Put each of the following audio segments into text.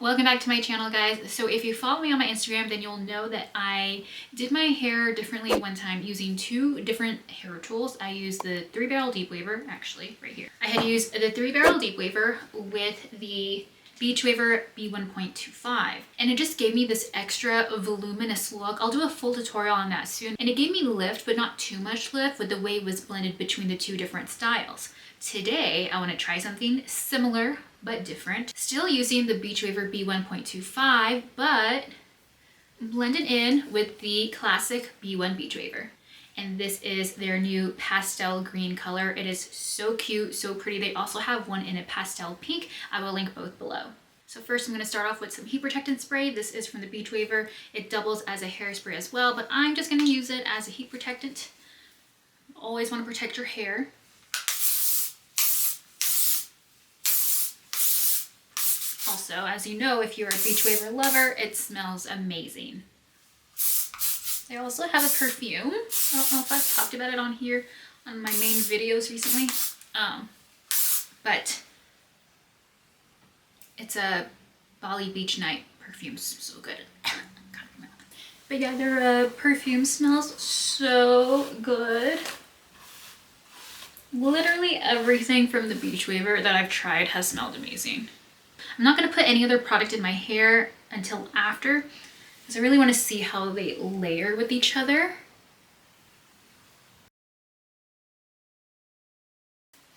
Welcome back to my channel, guys. So if you follow me on my Instagram, then you'll know that I did my hair differently one time using two different hair tools. I used the 3-barrel deep waver, actually right here. I had used the 3-barrel deep waver with the Beach Waver B1.25, and it just gave me this extra voluminous look. I'll do a full tutorial on that soon. And it gave me lift, but not too much lift with the way it was blended between the two different styles. Today, I want to try something similar but different. Still using the Beach Waver B1.25, but blended in with the classic B1 Beach Waver. And this is their new pastel green color. It is so cute, so pretty. They also have one in a pastel pink. I will link both below. So first I'm going to start off with some heat protectant spray. This is from the Beach Waver. It doubles as a hairspray as well, but I'm just going to use it as a heat protectant. Always want to protect your hair. Also, as you know, if you're a Beach Waver lover, it smells amazing. They also have a perfume. I don't know if I've talked about it on here on my main videos recently, but it's a Bali Beach Night perfume. So good. But yeah, their perfume smells so good. Literally everything from the Beach Waver that I've tried has smelled amazing. I'm not going to put any other product in my hair until after, because I really want to see how they layer with each other.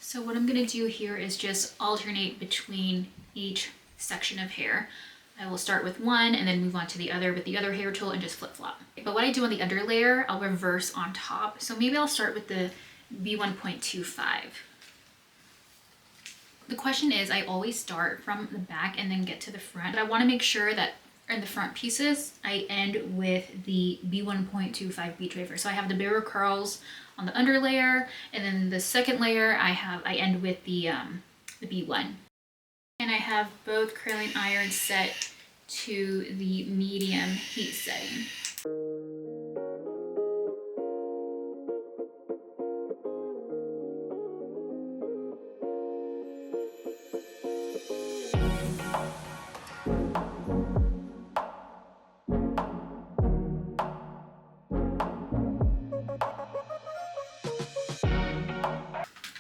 So what I'm going to do here is just alternate between each section of hair. I will start with one and then move on to the other with the other hair tool and just flip-flop. But what I do on the under layer, I'll reverse on top. So maybe I'll start with the B1.25. The question is, I always start from the back and then get to the front. But I want to make sure that in the front pieces, I end with the B1.25 Beach Waver. So I have the barrel curls on the under layer, and then the second layer I end with the B1. And I have both curling irons set to the medium heat setting.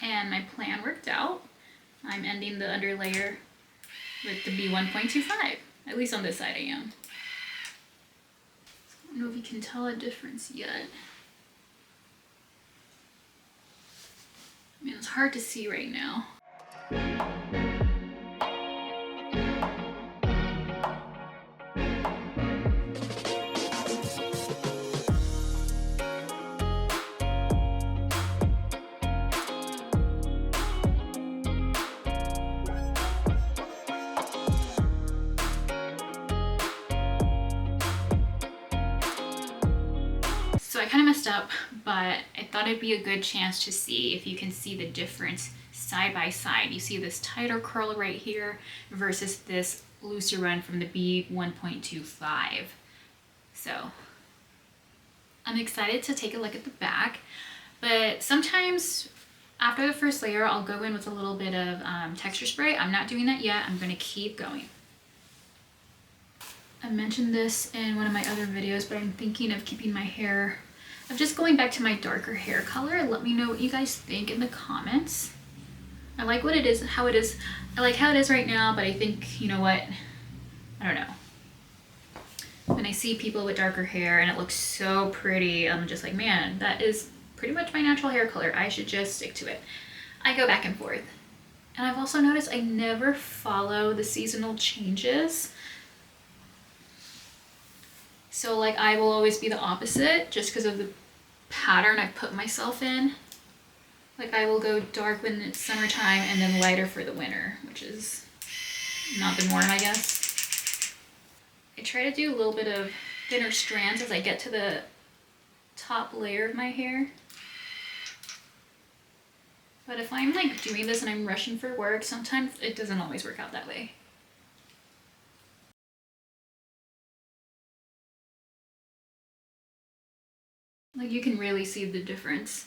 And my plan worked out. I'm ending the under layer with the B1.25. At least on this side I am. I don't know if you can tell a difference yet. I mean, it's hard to see right now. So I kind of messed up, but I thought it'd be a good chance to see if you can see the difference side by side. You see this tighter curl right here versus this looser one from the B1.25. So I'm excited to take a look at the back, but sometimes after the first layer, I'll go in with a little bit of texture spray. I'm not doing that yet. I'm going to keep going. I mentioned this in one of my other videos, but I'm thinking of keeping my hair, of just going back to my darker hair color. Let me know what you guys think in the comments. I like what it is, how it is. I like how it is right now, but I think, you know what? I don't know. When I see people with darker hair and it looks so pretty, I'm just like, man, that is pretty much my natural hair color. I should just stick to it. I go back and forth. And I've also noticed I never follow the seasonal changes. So like I will always be the opposite just because of the pattern I put myself in. Like I will go dark when it's summertime and then lighter for the winter, which is not the norm, I guess. I try to do a little bit of thinner strands as I get to the top layer of my hair. But if I'm like doing this and I'm rushing for work, sometimes it doesn't always work out that way. Like you can really see the difference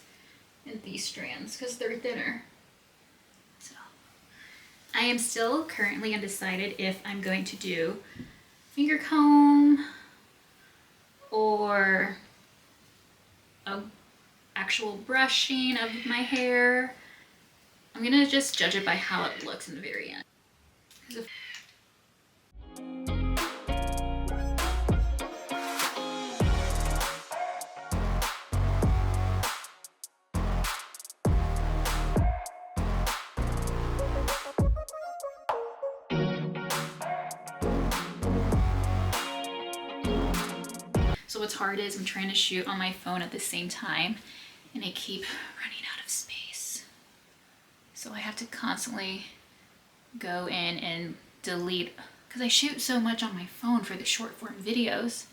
in these strands because they're thinner. So I am still currently undecided if I'm going to do finger comb or a actual brushing of my hair. I'm gonna just judge it by how it looks in the very end. So what's hard is I'm trying to shoot on my phone at the same time and I keep running out of space. So I have to constantly go in and delete, because I shoot so much on my phone for the short form videos.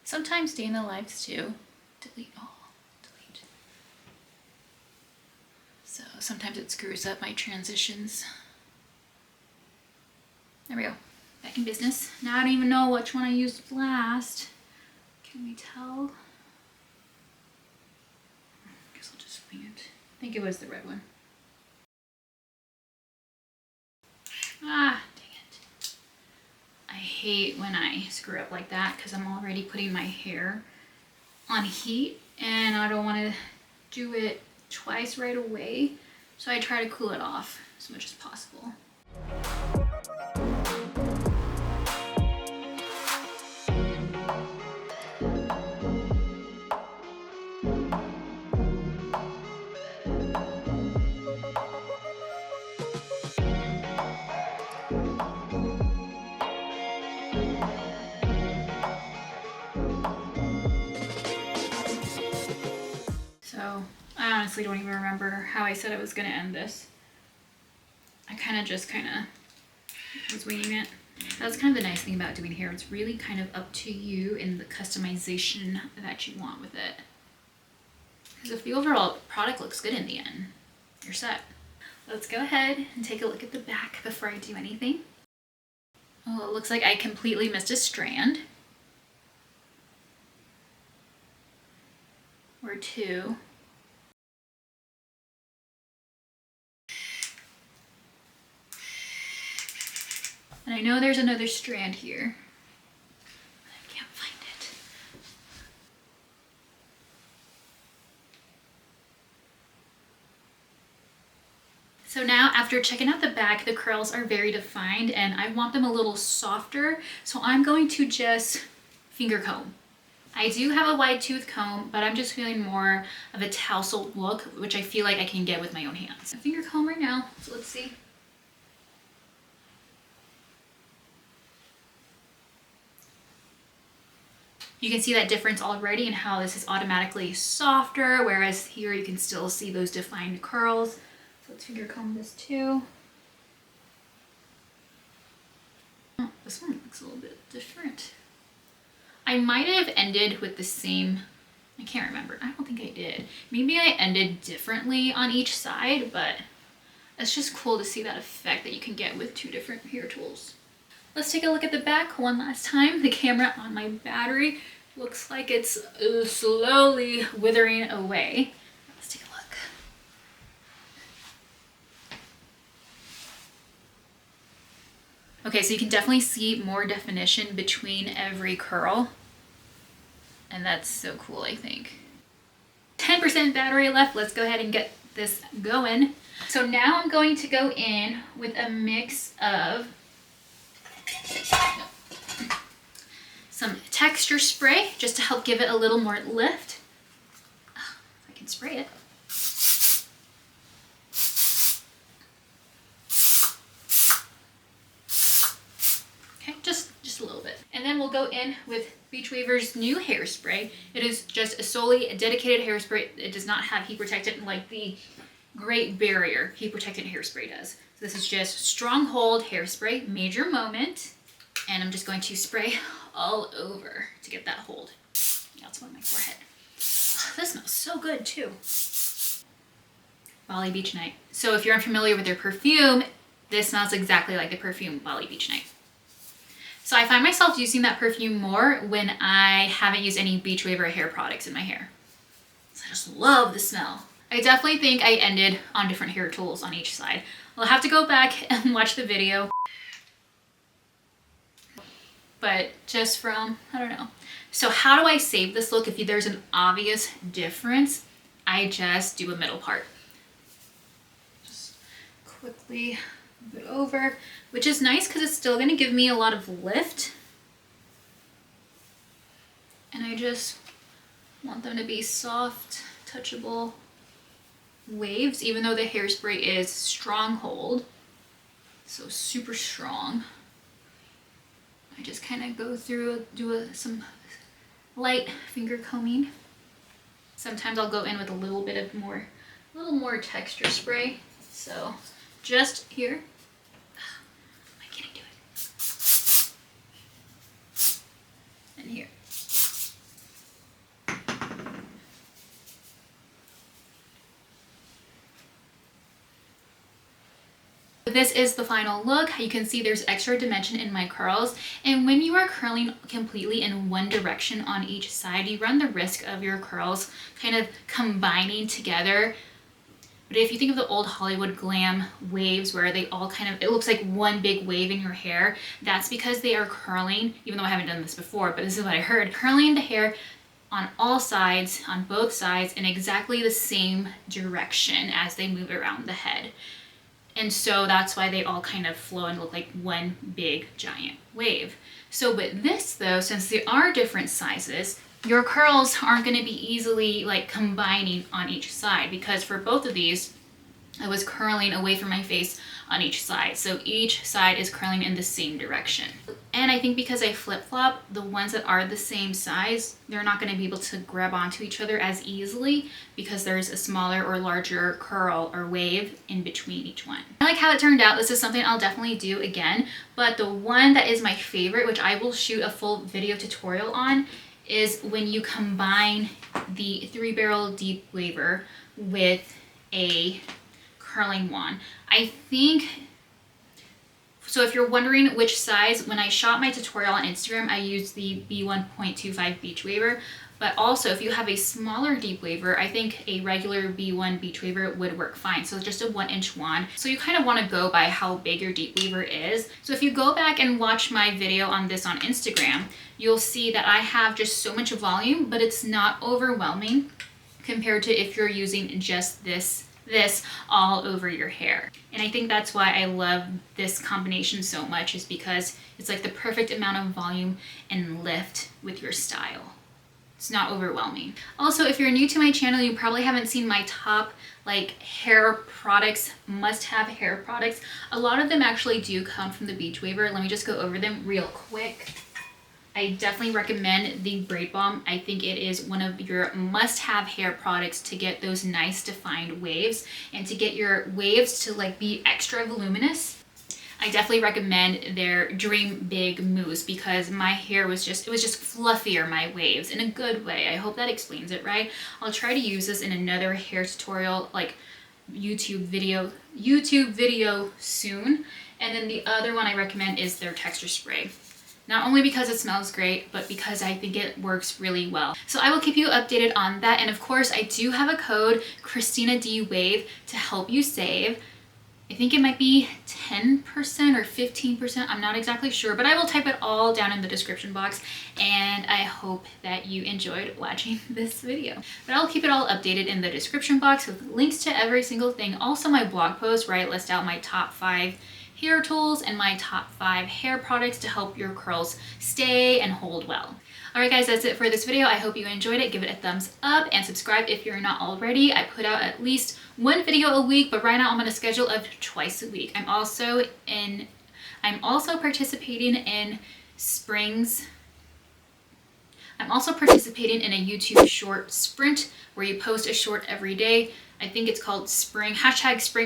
Sometimes day in the lives too. Delete all, delete. So sometimes it screws up my transitions. There we go, back in business. Now I don't even know which one I used last. Can we tell? I guess I'll just wing it. I think it was the red one. Ah, dang it. I hate when I screw up like that because I'm already putting my hair on heat and I don't want to do it twice right away. So I try to cool it off as much as possible. So I honestly don't even remember how I said I was going to end this. I just was winging it. That's kind of the nice thing about doing hair. It's really kind of up to you and the customization that you want with it. Because if the overall product looks good in the end, you're set. Let's go ahead and take a look at the back before I do anything. Oh, it looks like I completely missed a strand. Or two. And I know there's another strand here. I can't find it. So now after checking out the back, the curls are very defined and I want them a little softer. So I'm going to just finger comb. I do have a wide tooth comb, but I'm just feeling more of a tousled look, which I feel like I can get with my own hands. A finger comb right now, so let's see. You can see that difference already in how this is automatically softer, whereas here you can still see those defined curls. So let's finger comb this too. Oh, this one looks a little bit different. I might have ended with the same, I can't remember. I don't think I did. Maybe I ended differently on each side, but it's just cool to see that effect that you can get with two different hair tools. Let's take a look at the back one last time. The camera on my battery looks like it's slowly withering away. Let's take a look. Okay, so you can definitely see more definition between every curl. And that's so cool, I think. 10% battery left. Let's go ahead and get this going. So now I'm going to go in with a mix of some texture spray just to help give it a little more lift. If I can spray it. Okay, just a little bit. And then we'll go in with Beach Waver's new hairspray. It is just a solely dedicated hairspray. It does not have heat protectant like the Great Barrier heat protectant hairspray does. So this is just Stronghold hairspray, Major Moment. And I'm just going to spray all over to get that hold. That's on my forehead. Oh, this smells so good too. Bali Beach Night. So if you're unfamiliar with their perfume, this smells exactly like the perfume Bali Beach Night. So I find myself using that perfume more when I haven't used any Beach Waver hair products in my hair. So I just love the smell. I definitely think I ended on different hair tools on each side. I'll have to go back and watch the video. But just from, I don't know. So how do I save this look if there's an obvious difference? I just do a middle part. Just quickly move it over, which is nice because it's still gonna give me a lot of lift. And I just want them to be soft, touchable waves, even though the hairspray is Stronghold, so super strong. I just kind of go through, some light finger combing. Sometimes I'll go in with a little bit of more texture spray. So just here. Am I getting to it? And here. This is the final look. You can see there's extra dimension in my curls, and when you are curling completely in one direction on each side, you run the risk of your curls kind of combining together. But if you think of the old Hollywood glam waves where they all kind of, it looks like one big wave in your hair, that's because they are curling, even though I haven't done this before, but this is what I heard, curling the hair on all sides, on both sides, in exactly the same direction as they move around the head. And so that's why they all kind of flow and look like one big giant wave. So with this though, since they are different sizes, your curls aren't going to be easily like combining on each side, because for both of these, I was curling away from my face on each side. So each side is curling in the same direction. And I think because I flip-flop, the ones that are the same size, they're not going to be able to grab onto each other as easily because there's a smaller or larger curl or wave in between each one. I like how it turned out. This is something I'll definitely do again, but the one that is my favorite, which I will shoot a full video tutorial on, is when you combine the 3-barrel deep waver with a curling wand. I think, so if you're wondering which size, when I shot my tutorial on Instagram, I used the B1.25 beach waver, but also if you have a smaller deep waver, I think a regular B1 beach waver would work fine. So just a 1-inch wand. So you kind of want to go by how big your deep waver is. So if you go back and watch my video on this on Instagram, you'll see that I have just so much volume, but it's not overwhelming compared to if you're using just this all over your hair. And I think that's why I love this combination so much, is because it's like the perfect amount of volume and lift with your style. It's not overwhelming. Also, if you're new to my channel, you probably haven't seen my top like hair products, must-have hair products. A lot of them actually do come from the beach waver. Let me just go over them real quick. I definitely recommend the Braid Balm. I think it is one of your must-have hair products to get those nice defined waves and to get your waves to like be extra voluminous. I definitely recommend their Dream Big Mousse because my hair was just, it was just fluffier, my waves, in a good way. I hope that explains it right. I'll try to use this in another hair tutorial, like YouTube video soon. And then the other one I recommend is their texture spray. Not only because it smells great, but because I think it works really well. So I will keep you updated on that. And of course, I do have a code, Christina D Wave, to help you save. I think it might be 10% or 15%. I'm not exactly sure, but I will type it all down in the description box. And I hope that you enjoyed watching this video. But I'll keep it all updated in the description box with links to every single thing. Also my blog post where I list out my top 5 hair tools and my top 5 hair products to help your curls stay and hold well. Alright guys, that's it for this video. I hope you enjoyed it. Give it a thumbs up and subscribe if you're not already. I put out at least 1 video a week, but right now I'm on a schedule of twice a week. I'm also participating in a YouTube short sprint where you post a short every day. I think it's called spring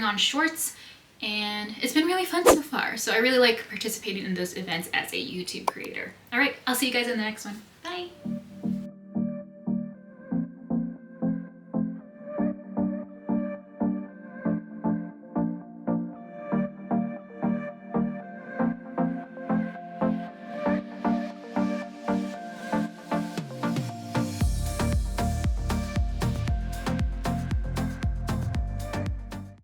on shorts. And it's been really fun so far. So I really like participating in those events as a YouTube creator. All right, I'll see you guys in the next one. Bye.